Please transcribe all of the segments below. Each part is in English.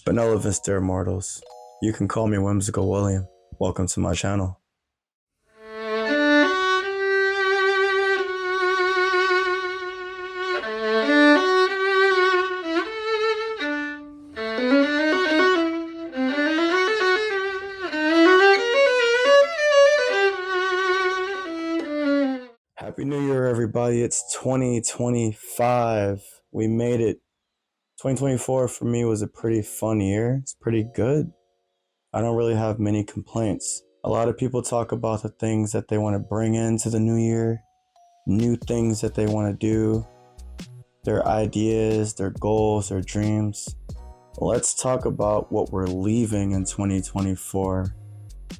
Benevolence, dear mortals. You can call me Whimsical William. Welcome to my channel. Happy New Year, everybody. It's 2025. We made it. 2024 for me was a pretty fun year. It's pretty good. I don't really have many complaints. A lot of people talk about the things that they want to bring into the new year, new things that they want to do, their ideas, their goals, their dreams. Let's talk about what we're leaving in 2024,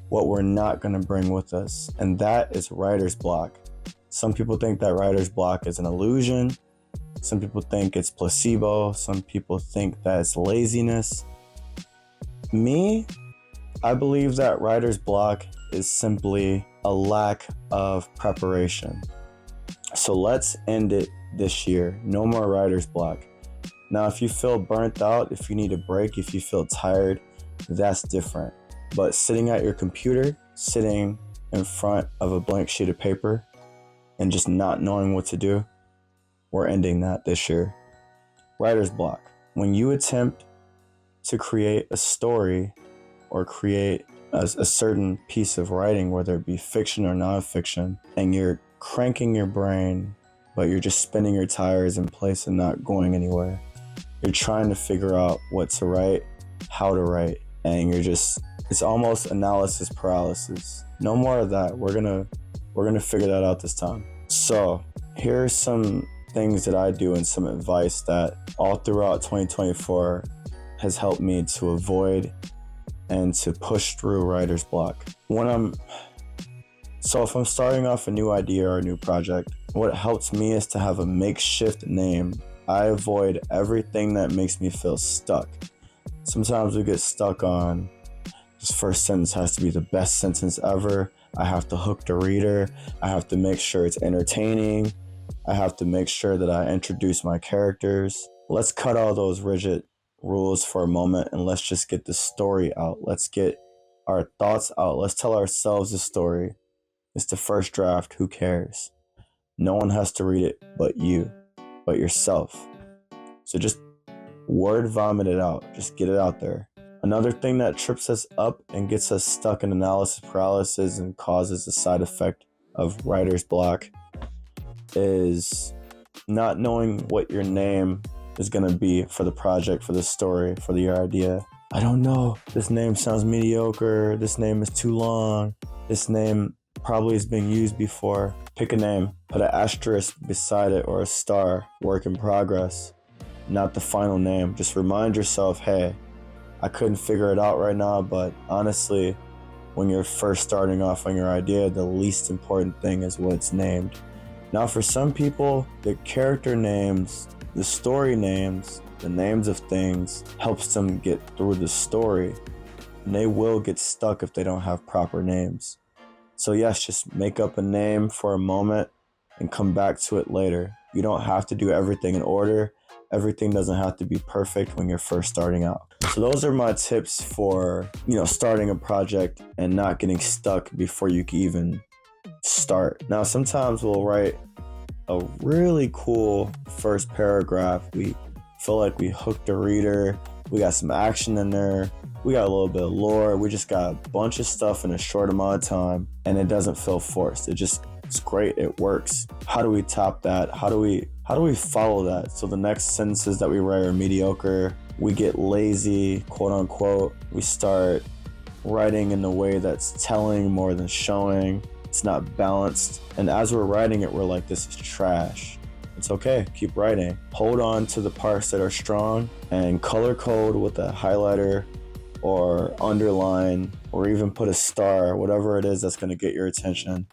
what we're not going to bring with us, and that is writer's block. Some people think that writer's block is an illusion. Some people think it's placebo. Some people think that it's laziness. Me, I believe that writer's block is simply a lack of preparation. So let's end it this year. No more writer's block. Now, if you feel burnt out, if you need a break, if you feel tired, that's different. But sitting at your computer, sitting in front of a blank sheet of paper, and just not knowing what to do, we're ending that this year. Writer's block. When you attempt to create a story or create a certain piece of writing, whether it be fiction or nonfiction, and you're cranking your brain, but you're just spinning your tires in place and not going anywhere. You're trying to figure out what to write, how to write, and it's almost analysis paralysis. No more of that. We're gonna figure that out this time. So here's some things that I do and some advice that all throughout 2024 has helped me to avoid and to push through writer's block. If I'm starting off a new idea or a new project, what helps me is to have a makeshift name. I avoid everything that makes me feel stuck. Sometimes we get stuck on this first sentence has to be the best sentence ever. I have to hook the reader. I have to make sure it's entertaining. I have to make sure that I introduce my characters. Let's cut all those rigid rules for a moment and let's just get the story out. Let's get our thoughts out. Let's tell ourselves a story. It's the first draft. Who cares? No one has to read it but you, but yourself. So just word vomit it out. Just get it out there. Another thing that trips us up and gets us stuck in analysis paralysis and causes the side effect of writer's block is not knowing what your name is going to be for the project, for the story, for your idea. I don't know. This name sounds mediocre. This name is too long. This name probably has been used before. Pick a name, put an asterisk beside it or a star, work in progress, not the final name. Just remind yourself, hey, I couldn't figure it out right now, but honestly, when you're first starting off on your idea, the least important thing is what it's named. Now, for some people, the character names, the story names, the names of things helps them get through the story, and they will get stuck if they don't have proper names. So yes, just make up a name for a moment and come back to it later. You don't have to do everything in order. Everything doesn't have to be perfect when you're first starting out. So those are my tips for, starting a project and not getting stuck before you can even start. Now, sometimes we'll write a really cool first paragraph. We feel like we hooked the reader. We got some action in there. We got a little bit of lore. We just got a bunch of stuff in a short amount of time, and it doesn't feel forced. It's great. It works. How do we top that? How do we follow that? So the next sentences that we write are mediocre. We get lazy, quote unquote. We start writing in a way that's telling more than showing. It's not balanced. And as we're writing it, we're like, this is trash. It's okay. Keep writing. Hold on to the parts that are strong and color code with a highlighter or underline or even put a star, whatever it is that's going to get your attention.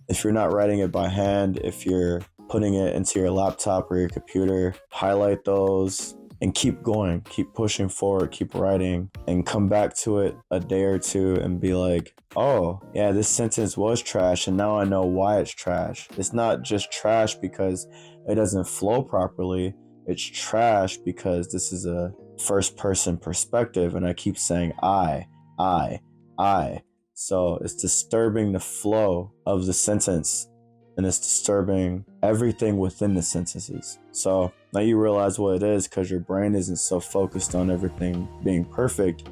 If you're not writing it by hand, if you're putting it into your laptop or your computer, highlight those and keep going, keep pushing forward, keep writing, and come back to it a day or two and be like, oh, yeah, this sentence was trash and now I know why it's trash. It's not just trash because it doesn't flow properly. It's trash because this is a first person perspective, and I keep saying I. So it's disturbing the flow of the sentence, and it's disturbing everything within the sentences. So now you realize what it is, because your brain isn't so focused on everything being perfect.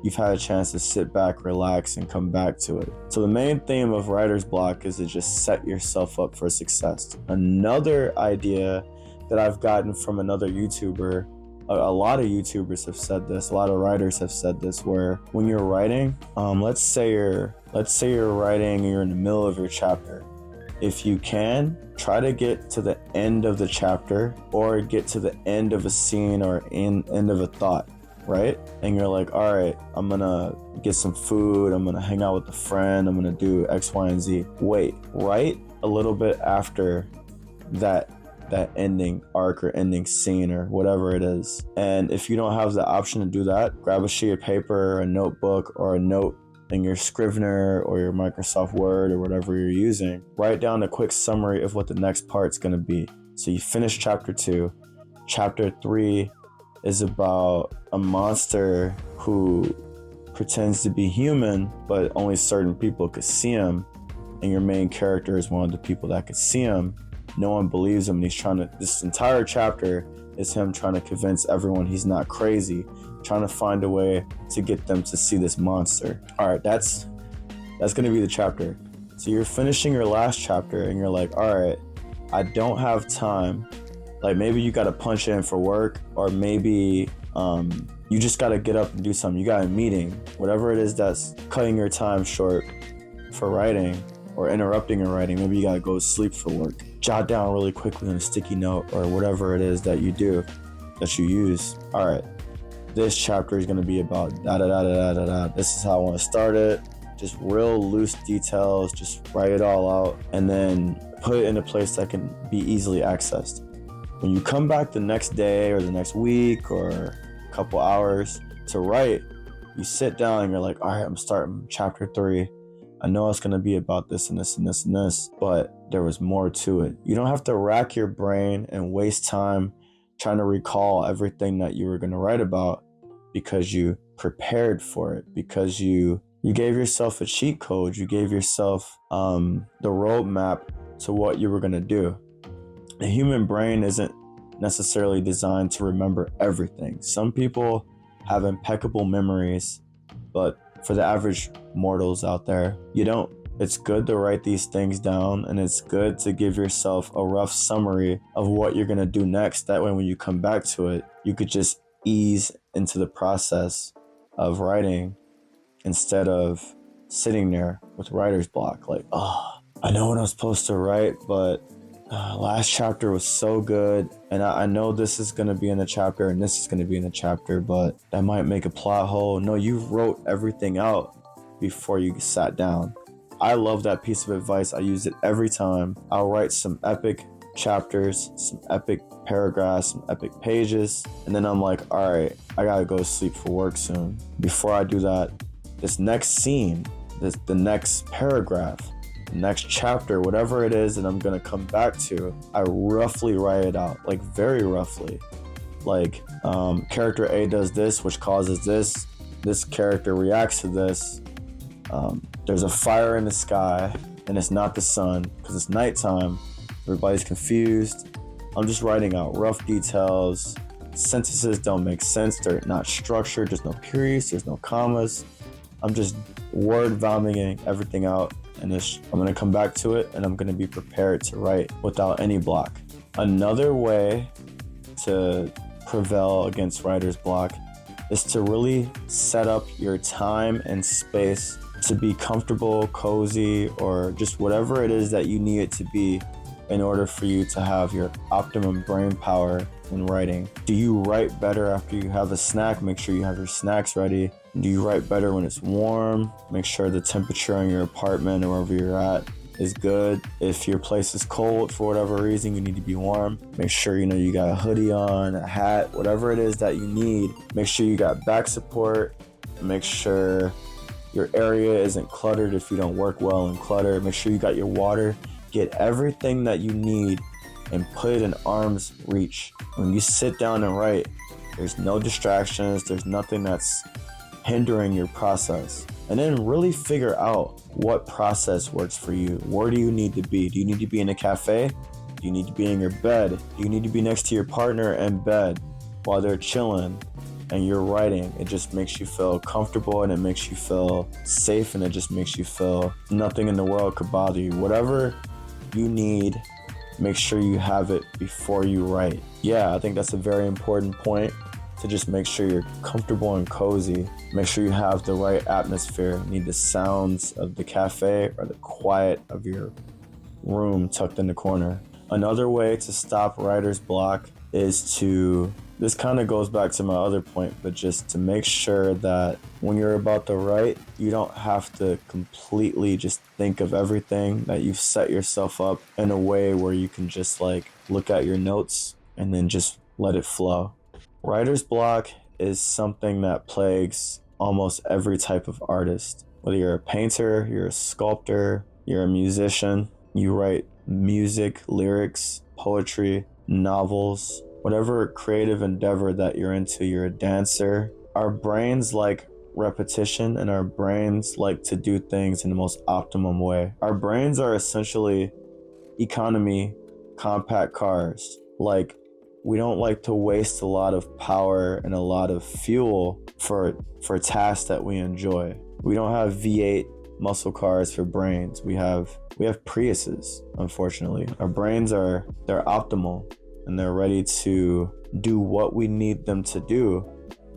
You've had a chance to sit back, relax, and come back to it. So the main theme of writer's block is to just set yourself up for success. Another idea that I've gotten from another YouTuber, a lot of YouTubers have said this, a lot of writers have said this, where when you're writing, let's say you're writing and you're in the middle of your chapter. If you can, try to get to the end of the chapter, or get to the end of a scene, or end of a thought, right? And you're like, all right, I'm gonna get some food, I'm gonna hang out with a friend, I'm gonna do X, Y, and Z. Wait, write a little bit after that ending arc or ending scene or whatever it is. And if you don't have the option to do that, grab a sheet of paper, a notebook, or a note in your Scrivener or your Microsoft Word or whatever you're using. Write down a quick summary of what the next part's gonna be. So you finish chapter 2. Chapter 3 is about a monster who pretends to be human, but only certain people could see him. And your main character is one of the people that could see him. No one believes him, and he's trying to, this entire chapter is him trying to convince everyone he's not crazy, trying to find a way to get them to see this monster. All right, that's gonna be the chapter. So you're finishing your last chapter and you're like, all right, I don't have time. Like maybe you gotta punch in for work, or maybe you just gotta get up and do something. You got a meeting, whatever it is that's cutting your time short for writing or interrupting your writing. Maybe you gotta go to sleep for work. Jot down really quickly on a sticky note or whatever it is that you do, that you use. All right, this chapter is gonna be about da-da-da-da-da-da. This is how I wanna start it. Just real loose details, just write it all out, and then put it in a place that can be easily accessed. When you come back the next day or the next week or a couple hours to write, you sit down and you're like, all right, I'm starting chapter 3. I know it's going to be about this and this and this and this, but there was more to it. You don't have to rack your brain and waste time trying to recall everything that you were going to write about, because you prepared for it, because you gave yourself a cheat code. You gave yourself the roadmap to what you were going to do. The human brain isn't necessarily designed to remember everything. Some people have impeccable memories, but for the average mortals out there, you don't. It's good to write these things down, and it's good to give yourself a rough summary of what you're gonna do next. That way, when you come back to it, you could just ease into the process of writing instead of sitting there with writer's block. Like, oh, I know what I'm supposed to write, but last chapter was so good, and I know this is going to be in the chapter and this is going to be in the chapter, but that might make a plot hole. No, you wrote everything out before you sat down. I love that piece of advice. I use it every time. I'll write some epic chapters, some epic paragraphs, some epic pages, and then I'm like, all right, I gotta go to sleep for work soon. Before I do that, this next scene, the next paragraph, next chapter, whatever it is that I'm gonna come back to, I roughly write it out, like very roughly. Like character A does this, which causes this. This character reacts to this. There's a fire in the sky, and it's not the sun because it's nighttime. Everybody's confused. I'm just writing out rough details. Sentences don't make sense. They're not structured. There's no periods. There's no commas. I'm just word vomiting everything out. And I'm going to come back to it, and I'm going to be prepared to write without any block. Another way to prevail against writer's block is to really set up your time and space to be comfortable, cozy, or just whatever it is that you need it to be in order for you to have your optimum brain power when writing. Do you write better after you have a snack? Make sure you have your snacks ready. Do you write better when it's warm? Make sure the temperature in your apartment or wherever you're at is good. If your place is cold for whatever reason, you need to be warm. Make sure you got a hoodie on, a hat, whatever it is that you need. Make sure you got back support. Make sure your area isn't cluttered if you don't work well in clutter. Make sure you got your water. Get everything that you need and put it in arm's reach. When you sit down and write, There's no distractions. There's nothing that's hindering your process. And then really figure out what process works for you. Where do you need to be? Do you need to be in a cafe? Do you need to be in your bed? Do you need to be next to your partner in bed while they're chilling and you're writing? It just makes you feel comfortable, and it makes you feel safe, and it just makes you feel nothing in the world could bother you. Whatever you need, make sure you have it before you write. Yeah, I think that's a very important point, to just make sure you're comfortable and cozy. Make sure you have the right atmosphere. You need the sounds of the cafe or the quiet of your room tucked in the corner. Another way to stop writer's block is to, this kind of goes back to my other point, but just to make sure that when you're about to write, you don't have to completely just think of everything, that you've set yourself up in a way where you can just like look at your notes and then just let it flow. Writer's block is something that plagues almost every type of artist. Whether you're a painter, you're a sculptor, you're a musician, you write music, lyrics, poetry, novels, whatever creative endeavor that you're into, you're a dancer. Our brains like repetition, and our brains like to do things in the most optimum way. Our brains are essentially economy compact cars. Like, we don't like to waste a lot of power and a lot of fuel for tasks that we enjoy. We don't have V8 muscle cars for brains. We have Priuses, unfortunately. Our brains they're optimal, and they're ready to do what we need them to do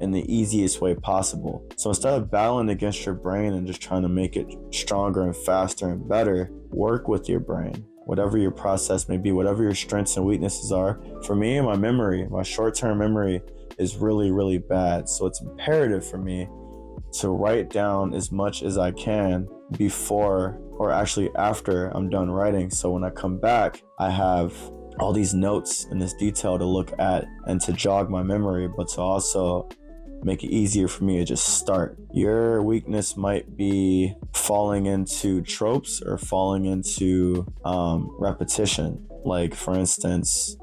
in the easiest way possible. So instead of battling against your brain and just trying to make it stronger and faster and better, work with your brain. Whatever your process may be, whatever your strengths and weaknesses are. For me, my short-term memory is really, really bad. So it's imperative for me to write down as much as I can before, or actually after I'm done writing. So when I come back, I have all these notes and this detail to look at and to jog my memory, but to also make it easier for me to just start. Your weakness might be falling into tropes or falling into repetition. Like, for instance,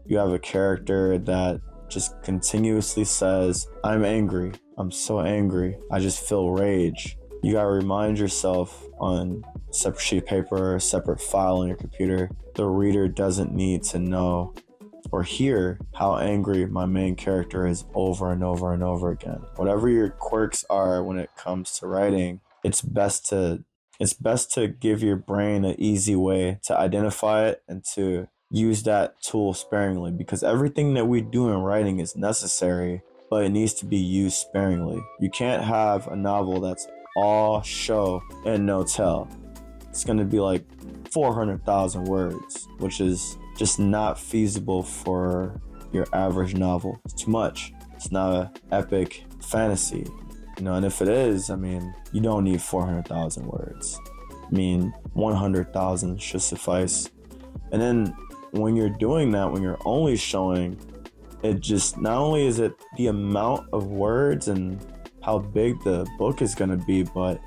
you have a character that just continuously says, "I'm angry. I'm so angry. I just feel rage." You gotta remind yourself on a separate sheet of paper or a separate file on your computer, the reader doesn't need to know or hear how angry my main character is over and over and over again. Whatever your quirks are when it comes to writing, it's best to give your brain an easy way to identify it and to use that tool sparingly, because everything that we do in writing is necessary, but it needs to be used sparingly. You can't have a novel that's all show and no tell. It's going to be like 400,000 words, which is just not feasible for your average novel. It's too much. It's not an epic fantasy, and if it is, you don't need 400,000 words. 100,000 should suffice. And then when you're doing that, when you're only showing it, just not only is it the amount of words and how big the book is going to be, but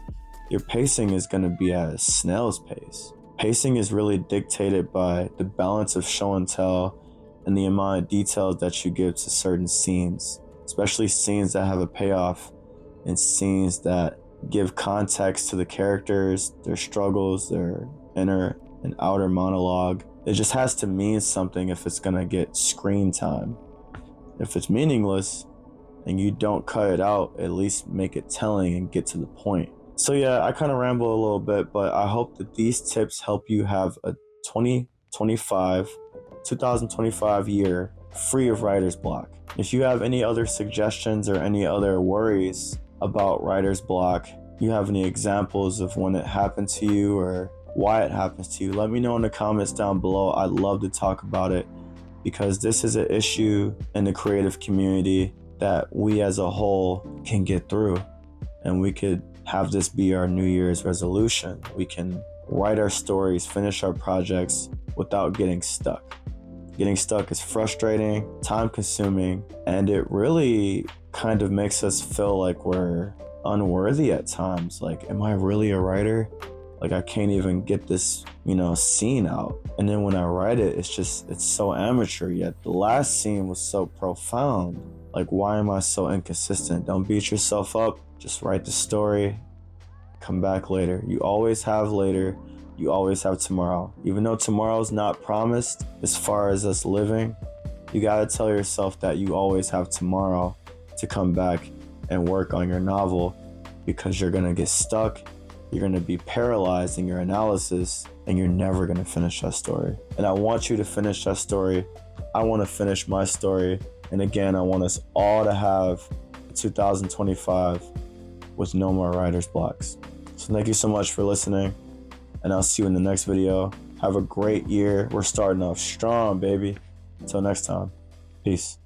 your pacing is going to be at a snail's pace. Pacing is really dictated by the balance of show and tell and the amount of details that you give to certain scenes, especially scenes that have a payoff and scenes that give context to the characters, their struggles, their inner and outer monologue. It just has to mean something if it's going to get screen time. If it's meaningless and you don't cut it out, at least make it telling and get to the point. So yeah, I kind of ramble a little bit, but I hope that these tips help you have a 2025 year free of writer's block. If you have any other suggestions or any other worries about writer's block, you have any examples of when it happened to you or why it happens to you, let me know in the comments down below. I'd love to talk about it, because this is an issue in the creative community that we as a whole can get through, and we could have this be our New Year's resolution. We can write our stories, finish our projects without getting stuck. Getting stuck is frustrating, time consuming, and it really kind of makes us feel like we're unworthy at times. Like, am I really a writer? Like, I can't even get this, scene out. And then when I write it, it's so amateur, yet the last scene was so profound. Like, why am I so inconsistent? Don't beat yourself up. Just write the story. Come back later. You always have later. You always have tomorrow. Even though tomorrow's not promised as far as us living, you gotta tell yourself that you always have tomorrow to come back and work on your novel, because you're gonna get stuck. You're gonna be paralyzed in your analysis, and you're never gonna finish that story. And I want you to finish that story. I wanna finish my story. And again, I want us all to have 2025 with no more writer's blocks. So thank you so much for listening, and I'll see you in the next video. Have a great year. We're starting off strong, baby. Until next time, peace.